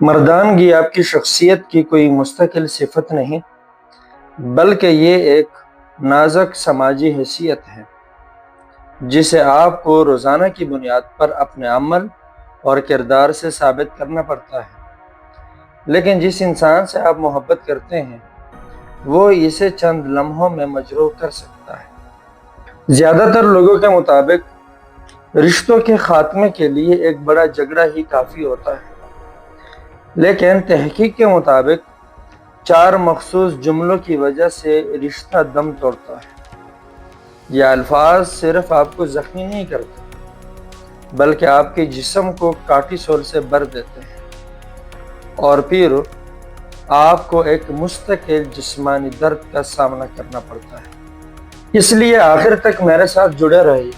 مردانگی آپ کی شخصیت کی کوئی مستقل صفت نہیں، بلکہ یہ ایک نازک سماجی حیثیت ہے جسے آپ کو روزانہ کی بنیاد پر اپنے عمل اور کردار سے ثابت کرنا پڑتا ہے۔ لیکن جس انسان سے آپ محبت کرتے ہیں وہ اسے چند لمحوں میں مجروح کر سکتا ہے۔ زیادہ تر لوگوں کے مطابق رشتوں کے خاتمے کے لیے ایک بڑا جھگڑا ہی کافی ہوتا ہے، لیکن تحقیق کے مطابق 4 مخصوص جملوں کی وجہ سے رشتہ دم توڑتا ہے۔ یہ الفاظ صرف آپ کو زخمی نہیں کرتے، بلکہ آپ کے جسم کو کارٹیسول سے بھر دیتے ہیں اور پھر آپ کو ایک مستقل جسمانی درد کا سامنا کرنا پڑتا ہے۔ اس لیے آخر تک میرے ساتھ جڑے رہیے،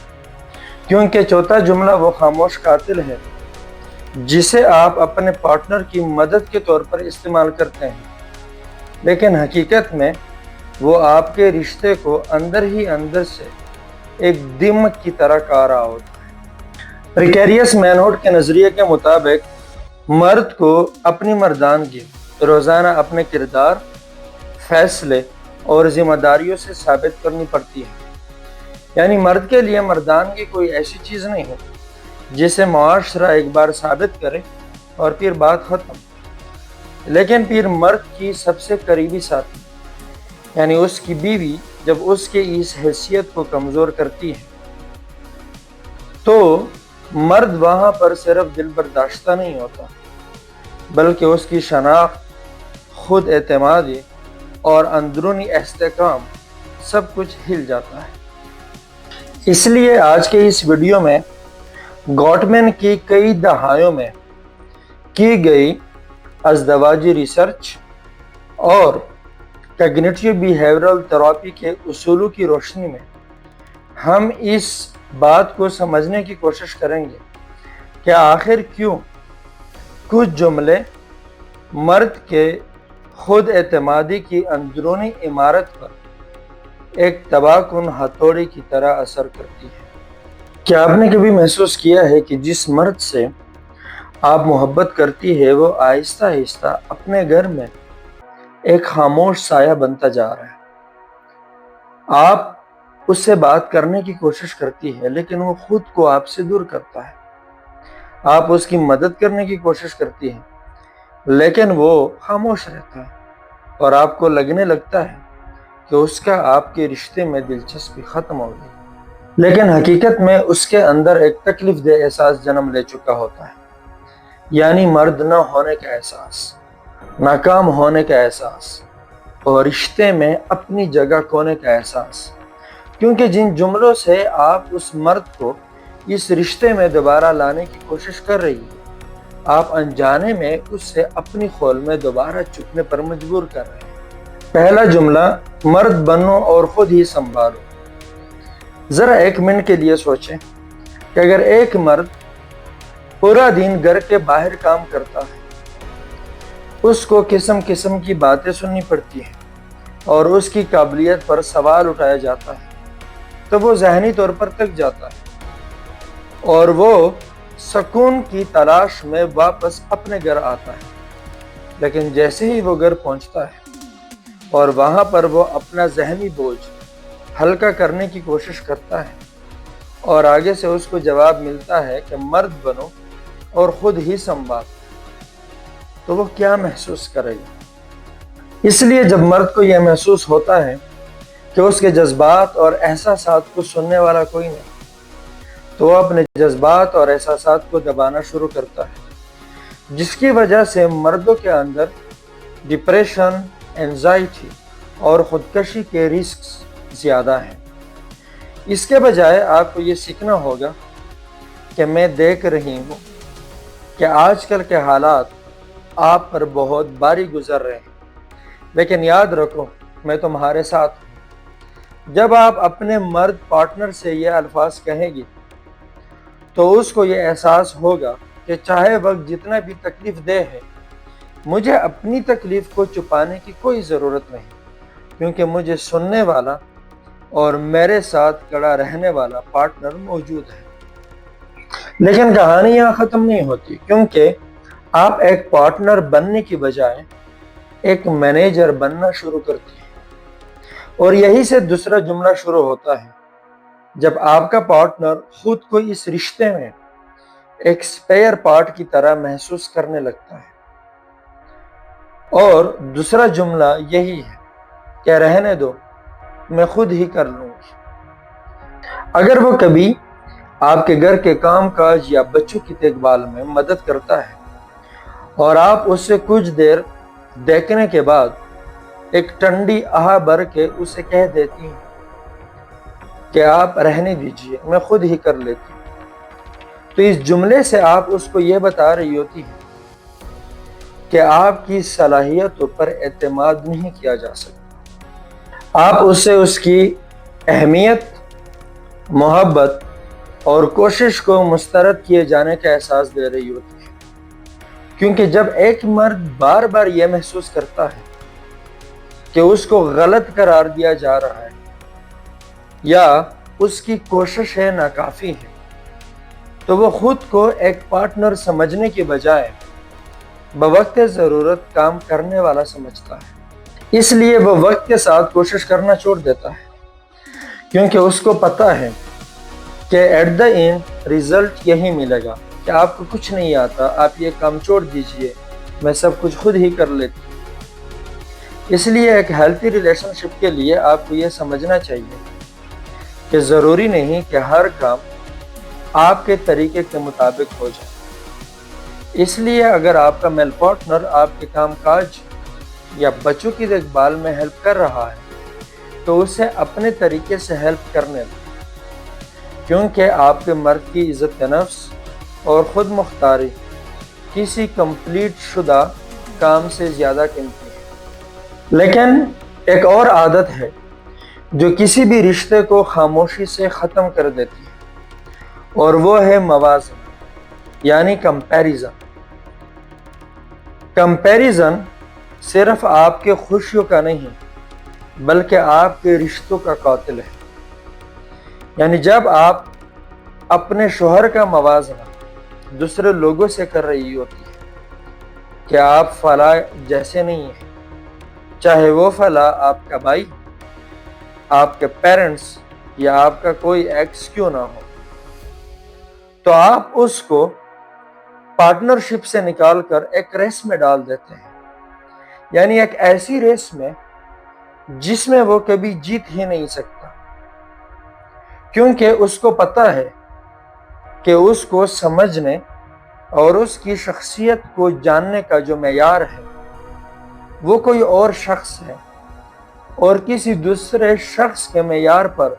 کیونکہ چوتھا جملہ وہ خاموش قاتل ہے جسے آپ اپنے پارٹنر کی مدد کے طور پر استعمال کرتے ہیں، لیکن حقیقت میں وہ آپ کے رشتے کو اندر ہی اندر سے ایک دیمک کی طرح کھا رہا ہوتا ہے۔ پریکیریس مینہوڈ کے نظریے کے مطابق مرد کو اپنی مردانگی روزانہ اپنے کردار، فیصلے اور ذمہ داریوں سے ثابت کرنی پڑتی ہے۔ یعنی مرد کے لیے مردانگی کوئی ایسی چیز نہیں ہے جسے معاشرہ ایک بار ثابت کرے اور پھر بات ختم، لیکن پھر مرد کی سب سے قریبی ساتھی یعنی اس کی بیوی جب اس کے اس حیثیت کو کمزور کرتی ہے تو مرد وہاں پر صرف دل برداشتہ نہیں ہوتا، بلکہ اس کی شناخت، خود اعتمادی اور اندرونی استحکام سب کچھ ہل جاتا ہے۔ اس لیے آج کے اس ویڈیو میں گوٹمین کی کئی دہائیوں میں کی گئی ازدواجی ریسرچ اور کیگنیٹیو بیہیورل تھراپی کے اصولوں کی روشنی میں ہم اس بات کو سمجھنے کی کوشش کریں گے کہ آخر کیوں کچھ جملے مرد کے خود اعتمادی کی اندرونی عمارت پر ایک تباہ کن ہتھوڑی کی طرح اثر کرتی ہے۔ کیا آپ نے کبھی محسوس کیا ہے کہ جس مرد سے آپ محبت کرتی ہے وہ آہستہ آہستہ اپنے گھر میں ایک خاموش سایہ بنتا جا رہا ہے؟ آپ اس سے بات کرنے کی کوشش کرتی ہے لیکن وہ خود کو آپ سے دور کرتا ہے۔ آپ اس کی مدد کرنے کی کوشش کرتی ہیں لیکن وہ خاموش رہتا ہے اور آپ کو لگنے لگتا ہے کہ اس کا آپ کے رشتے میں دلچسپی ختم ہو گئی، لیکن حقیقت میں اس کے اندر ایک تکلیف دہ احساس جنم لے چکا ہوتا ہے، یعنی مرد نہ ہونے کا احساس، ناکام ہونے کا احساس اور رشتے میں اپنی جگہ کھونے کا احساس۔ کیونکہ جن جملوں سے آپ اس مرد کو اس رشتے میں دوبارہ لانے کی کوشش کر رہی ہیں، آپ انجانے میں اس سے اپنی خول میں دوبارہ چکنے پر مجبور کر رہے ہیں۔ پہلا جملہ، مرد بنو اور خود ہی سنبھالو۔ ذرا ایک منٹ کے لیے سوچیں کہ اگر ایک مرد پورا دن گھر کے باہر کام کرتا ہے، اس کو قسم قسم کی باتیں سننی پڑتی ہیں اور اس کی قابلیت پر سوال اٹھایا جاتا ہے تو وہ ذہنی طور پر تھک جاتا ہے اور وہ سکون کی تلاش میں واپس اپنے گھر آتا ہے۔ لیکن جیسے ہی وہ گھر پہنچتا ہے اور وہاں پر وہ اپنا ذہنی بوجھ ہلکا کرنے کی کوشش کرتا ہے اور آگے سے اس کو جواب ملتا ہے کہ مرد بنو اور خود ہی سنبھال، تو وہ کیا محسوس کرے گا؟ اس لیے جب مرد کو یہ محسوس ہوتا ہے کہ اس کے جذبات اور احساسات کو سننے والا کوئی نہیں، تو وہ اپنے جذبات اور احساسات کو دبانا شروع کرتا ہے، جس کی وجہ سے مردوں کے اندر ڈپریشن، اینزائٹی اور خودکشی کے رسکس زیادہ ہیں۔ اس کے بجائے آپ کو یہ سیکھنا ہوگا کہ میں دیکھ رہی ہوں کہ آج کل کے حالات آپ پر بہت بھاری گزر رہے ہیں، لیکن یاد رکھو میں تمہارے ساتھ ہوں۔ جب آپ اپنے مرد پارٹنر سے یہ الفاظ کہیں گی تو اس کو یہ احساس ہوگا کہ چاہے وقت جتنا بھی تکلیف دہ ہے، مجھے اپنی تکلیف کو چھپانے کی کوئی ضرورت نہیں، کیونکہ مجھے سننے والا اور میرے ساتھ کھڑا رہنے والا پارٹنر موجود ہے۔ لیکن کہانی یہاں ختم نہیں ہوتی، کیونکہ آپ ایک پارٹنر بننے کی بجائے ایک مینیجر بننا شروع کرتے ہیں، اور یہی سے دوسرا جملہ شروع ہوتا ہے جب آپ کا پارٹنر خود کو اس رشتے میں ایک سپیئر پارٹ کی طرح محسوس کرنے لگتا ہے، اور دوسرا جملہ یہی ہے کہ رہنے دو، میں خود ہی کر لوں گی۔ اگر وہ کبھی آپ کے گھر کے کام کاج یا بچوں کی دیکھ بھال میں مدد کرتا ہے اور آپ اس سے کچھ دیر دیکھنے کے بعد ایک ٹھنڈی آہ بھر کے اسے کہہ دیتی ہیں کہ آپ رہنے دیجئے، میں خود ہی کر لیتی ہوں، تو اس جملے سے آپ اس کو یہ بتا رہی ہوتی ہیں کہ آپ کی صلاحیتوں پر اعتماد نہیں کیا جا سکتا۔ آپ اسے اس کی اہمیت، محبت اور کوشش کو مسترد کیے جانے کا احساس دے رہی ہوتی ہے، کیونکہ جب ایک مرد بار بار یہ محسوس کرتا ہے کہ اس کو غلط قرار دیا جا رہا ہے یا اس کی کوششیں ناکافی ہیں، تو وہ خود کو ایک پارٹنر سمجھنے کی بجائے بوقت ضرورت کام کرنے والا سمجھتا ہے۔ اس لیے وہ وقت کے ساتھ کوشش کرنا چھوڑ دیتا ہے، کیونکہ اس کو پتہ ہے کہ ایٹ دا اینڈ ریزلٹ یہی ملے گا کہ آپ کو کچھ نہیں آتا، آپ یہ کام چھوڑ دیجئے، میں سب کچھ خود ہی کر لیتی ہوں۔ اس لیے ایک ہیلتھی ریلیشن شپ کے لیے آپ کو یہ سمجھنا چاہیے کہ ضروری نہیں کہ ہر کام آپ کے طریقے کے مطابق ہو جائے۔ اس لیے اگر آپ کا میل پارٹنر آپ کے کام کاج یا بچوں کی دیکھ بھال میں ہیلپ کر رہا ہے تو اسے اپنے طریقے سے ہیلپ کرنے دیں، کیونکہ آپ کے مرد کی عزت نفس اور خود مختاری کسی کمپلیٹ شدہ کام سے زیادہ قیمتی ہے۔ لیکن ایک اور عادت ہے جو کسی بھی رشتے کو خاموشی سے ختم کر دیتی ہے، اور وہ ہے موازنہ، یعنی کمپیریزن۔ کمپیریزن صرف آپ کے خوشیوں کا نہیں بلکہ آپ کے رشتوں کا قاتل ہے۔ یعنی جب آپ اپنے شوہر کا موازنہ دوسرے لوگوں سے کر رہی ہوتی ہے کہ آپ فلاں جیسے نہیں ہیں، چاہے وہ فلاں آپ کا بھائی، آپ کے پیرنٹس یا آپ کا کوئی ایکس کیوں نہ ہو، تو آپ اس کو پارٹنرشپ سے نکال کر ایک ریس میں ڈال دیتے ہیں، یعنی ایک ایسی ریس میں جس میں وہ کبھی جیت ہی نہیں سکتا، کیونکہ اس کو پتہ ہے کہ اس کو سمجھنے اور اس کی شخصیت کو جاننے کا جو معیار ہے وہ کوئی اور شخص ہے، اور کسی دوسرے شخص کے معیار پر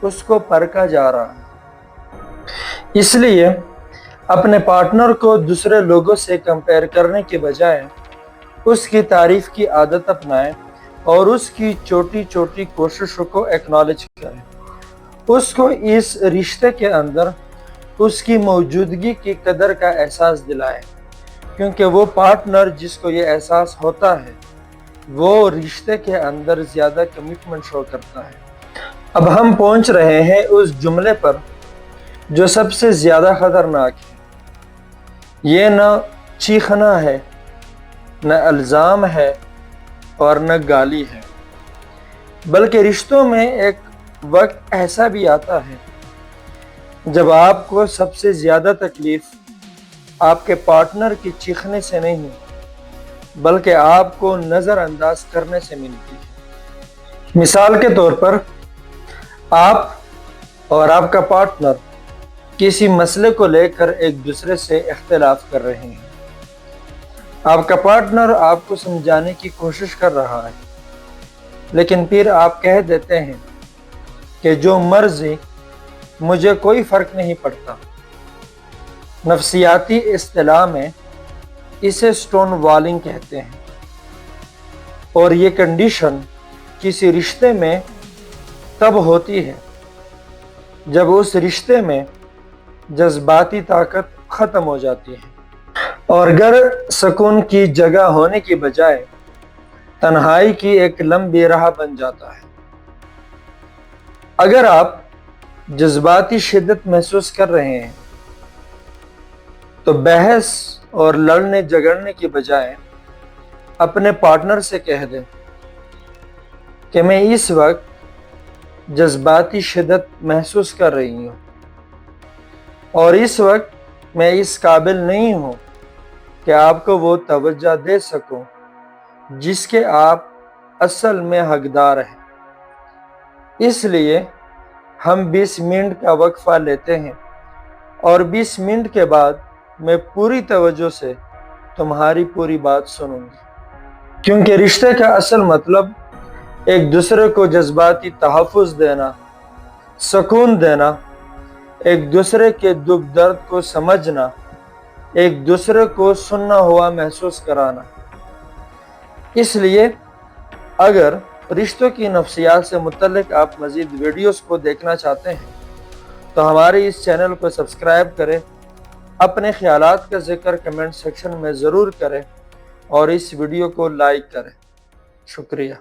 اس کو پرکھا جا رہا ہے۔ اس لیے اپنے پارٹنر کو دوسرے لوگوں سے کمپیئر کرنے کے بجائے اس کی تعریف کی عادت اپنائیں اور اس کی چھوٹی چھوٹی کوششوں کو ایکنالج کریں۔ اس کو اس رشتے کے اندر اس کی موجودگی کی قدر کا احساس دلائیں، کیونکہ وہ پارٹنر جس کو یہ احساس ہوتا ہے وہ رشتے کے اندر زیادہ کمٹمنٹ شو کرتا ہے۔ اب ہم پہنچ رہے ہیں اس جملے پر جو سب سے زیادہ خطرناک ہے۔ یہ نہ چیخنا ہے، نہ الزام ہے اور نہ گالی ہے، بلکہ رشتوں میں ایک وقت ایسا بھی آتا ہے جب آپ کو سب سے زیادہ تکلیف آپ کے پارٹنر کی چیخنے سے نہیں بلکہ آپ کو نظر انداز کرنے سے ملتی ہے۔ مثال کے طور پر آپ اور آپ کا پارٹنر کسی مسئلے کو لے کر ایک دوسرے سے اختلاف کر رہے ہیں۔ آپ کا پارٹنر آپ کو سمجھانے کی کوشش کر رہا ہے، لیکن پھر آپ کہہ دیتے ہیں کہ جو مرضی، مجھے کوئی فرق نہیں پڑتا۔ نفسیاتی اصطلاح میں اسے سٹون والنگ کہتے ہیں، اور یہ کنڈیشن کسی رشتے میں تب ہوتی ہے جب اس رشتے میں جذباتی طاقت ختم ہو جاتی ہے اور گھر سکون کی جگہ ہونے کی بجائے تنہائی کی ایک لمبی راہ بن جاتا ہے۔ اگر آپ جذباتی شدت محسوس کر رہے ہیں تو بحث اور لڑنے جھگڑنے کی بجائے اپنے پارٹنر سے کہہ دیں کہ میں اس وقت جذباتی شدت محسوس کر رہی ہوں اور اس وقت میں اس قابل نہیں ہوں کہ آپ کو وہ توجہ دے سکوں جس کے آپ اصل میں حقدار ہیں۔ اس لیے ہم 20 منٹ کا وقفہ لیتے ہیں اور 20 منٹ کے بعد میں پوری توجہ سے تمہاری پوری بات سنوں گی، کیونکہ رشتے کا اصل مطلب ایک دوسرے کو جذباتی تحفظ دینا، سکون دینا، ایک دوسرے کے دکھ درد کو سمجھنا، ایک دوسرے کو سننا ہوا محسوس کرانا۔ اس لیے اگر رشتوں کی نفسیات سے متعلق آپ مزید ویڈیوز کو دیکھنا چاہتے ہیں تو ہمارے اس چینل کو سبسکرائب کریں، اپنے خیالات کا ذکر کمنٹ سیکشن میں ضرور کریں اور اس ویڈیو کو لائک کریں۔ شکریہ۔